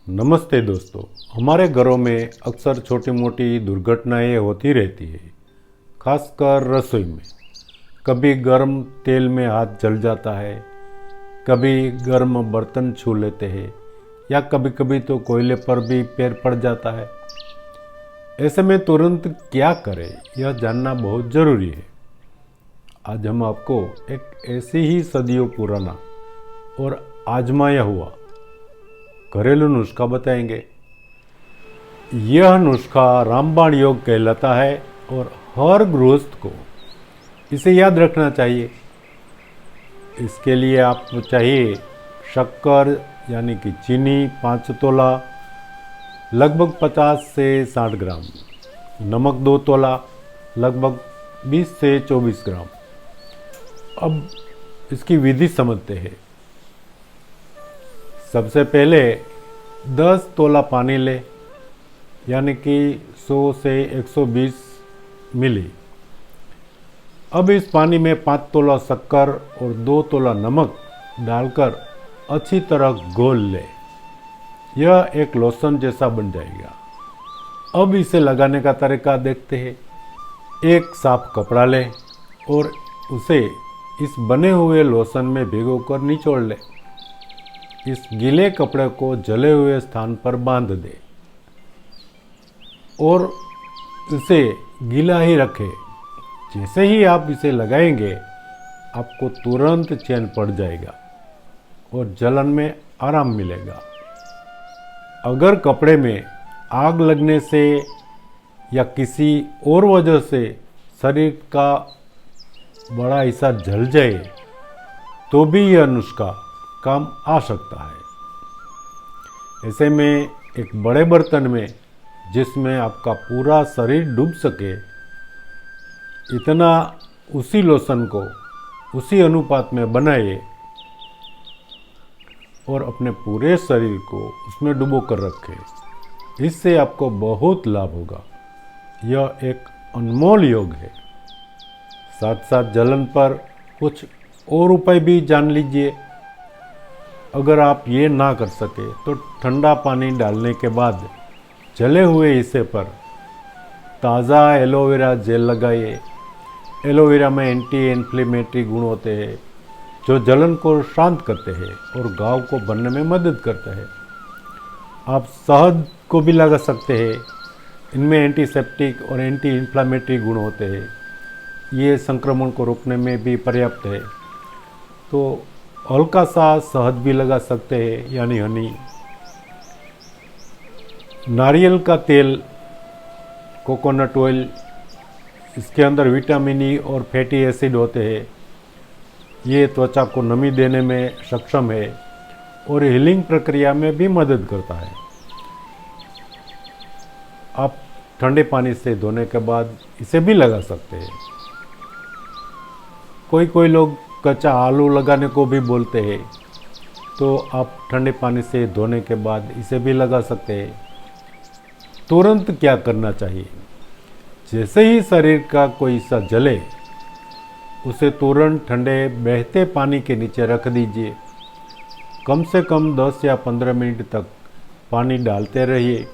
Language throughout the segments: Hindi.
नमस्ते दोस्तों। हमारे घरों में अक्सर छोटी मोटी दुर्घटनाएं होती रहती है, खासकर रसोई में। कभी गर्म तेल में हाथ जल जाता है, कभी गर्म बर्तन छू लेते हैं या कभी कभी तो कोयले पर भी पैर पड़ जाता है। ऐसे में तुरंत क्या करें, यह जानना बहुत ज़रूरी है। आज हम आपको एक ऐसी ही सदियों पुराना और आजमाया हुआ घरेलू नुस्खा बताएंगे। यह नुस्खा रामबाण योग कहलाता है और हर गृहस्थ को इसे याद रखना चाहिए। इसके लिए आपको चाहिए शक्कर यानी कि चीनी 5 तोला लगभग 50 से 60 ग्राम, नमक 2 तोला लगभग 20 से 24 ग्राम। अब इसकी विधि समझते हैं। सबसे पहले 10 तोला पानी ले, यानी कि 100 से 120 मिली। अब इस पानी में 5 तोला शक्कर और 2 तोला नमक डालकर अच्छी तरह घोल ले। यह एक लोशन जैसा बन जाएगा। अब इसे लगाने का तरीका देखते हैं। एक साफ कपड़ा ले और उसे इस बने हुए लोशन में भिगोकर निचोड़ ले। इस गीले कपड़े को जले हुए स्थान पर बांध दे और इसे गीला ही रखें। जैसे ही आप इसे लगाएंगे, आपको तुरंत चैन पड़ जाएगा और जलन में आराम मिलेगा। अगर कपड़े में आग लगने से या किसी और वजह से शरीर का बड़ा हिस्सा जल जाए, तो भी यह नुस्खा काम आ सकता है। ऐसे में एक बड़े बर्तन में, जिसमें आपका पूरा शरीर डूब सके, इतना उसी लोशन को उसी अनुपात में बनाइए और अपने पूरे शरीर को उसमें डुबो कर रखें। इससे आपको बहुत लाभ होगा। यह एक अनमोल योग है। साथ साथ जलन पर कुछ और उपाय भी जान लीजिए। अगर आप ये ना कर सके तो ठंडा पानी डालने के बाद जले हुए हिस्से पर ताज़ा एलोवेरा जेल लगाइए। एलोवेरा में एंटी इन्फ्लेमेटरी गुण होते हैं जो जलन को शांत करते हैं और घाव को भरने में मदद करते हैं। आप शहद को भी लगा सकते हैं। इनमें एंटीसेप्टिक और एंटी इन्फ्लेमेटरी गुण होते हैं। ये संक्रमण को रोकने में भी पर्याप्त है। तो हल्का सा शहद भी लगा सकते हैं, यानी हनी। नारियल का तेल, कोकोनट ऑयल, इसके अंदर विटामिन ई और फैटी एसिड होते हैं। ये त्वचा को नमी देने में सक्षम है और हीलिंग प्रक्रिया में भी मदद करता है। आप ठंडे पानी से धोने के बाद इसे भी लगा सकते हैं। कोई लोग कच्चा आलू लगाने को भी बोलते हैं, तो आप ठंडे पानी से धोने के बाद इसे भी लगा सकते हैं। तुरंत क्या करना चाहिए? जैसे ही शरीर का कोई हिस्सा जले, उसे तुरंत ठंडे बहते पानी के नीचे रख दीजिए। कम से कम 10 या 15 मिनट तक पानी डालते रहिए।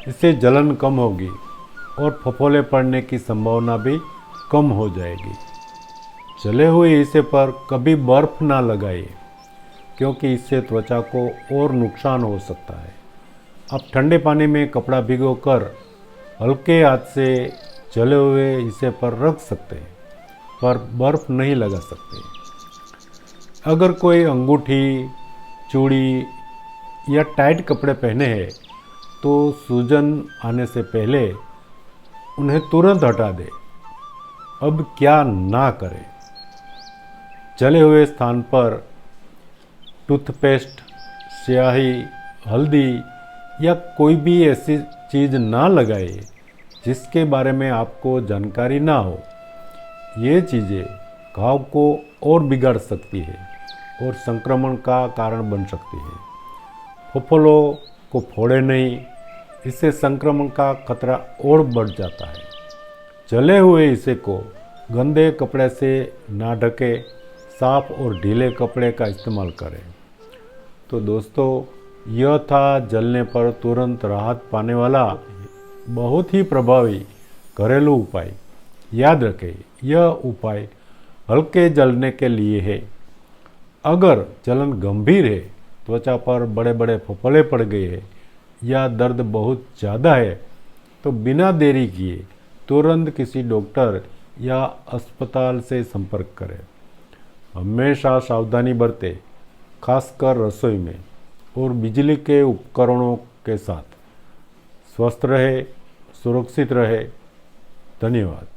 इससे जलन कम होगी और फफोले पड़ने की संभावना भी कम हो जाएगी। जले हुए हिस्से पर कभी बर्फ ना लगाइए, क्योंकि इससे त्वचा को और नुकसान हो सकता है। आप ठंडे पानी में कपड़ा भिगोकर हल्के हाथ से जले हुए हिस्से पर रख सकते हैं, पर बर्फ नहीं लगा सकते। अगर कोई अंगूठी, चूड़ी या टाइट कपड़े पहने हैं, तो सूजन आने से पहले उन्हें तुरंत हटा दें। अब क्या ना करें? जले हुए स्थान पर टूथपेस्ट, स्याही, हल्दी या कोई भी ऐसी चीज़ ना लगाए जिसके बारे में आपको जानकारी ना हो। ये चीज़ें घाव को और बिगाड़ सकती है और संक्रमण का कारण बन सकती है। फफोलों को फोड़े नहीं, इससे संक्रमण का खतरा और बढ़ जाता है। जले हुए हिस्से को गंदे कपड़े से ना ढके, साफ और ढीले कपड़े का इस्तेमाल करें। तो दोस्तों, यह था जलने पर तुरंत राहत पाने वाला बहुत ही प्रभावी घरेलू उपाय। याद रखें, यह उपाय हल्के जलने के लिए है। अगर जलन गंभीर है, त्वचा पर बड़े बड़े फफोले पड़ गए हैं या दर्द बहुत ज़्यादा है, तो बिना देरी किए तुरंत किसी डॉक्टर या अस्पताल से संपर्क करें। हमेशा सावधानी बरतें, खासकर रसोई में और बिजली के उपकरणों के साथ। स्वस्थ रहे, सुरक्षित रहे। धन्यवाद।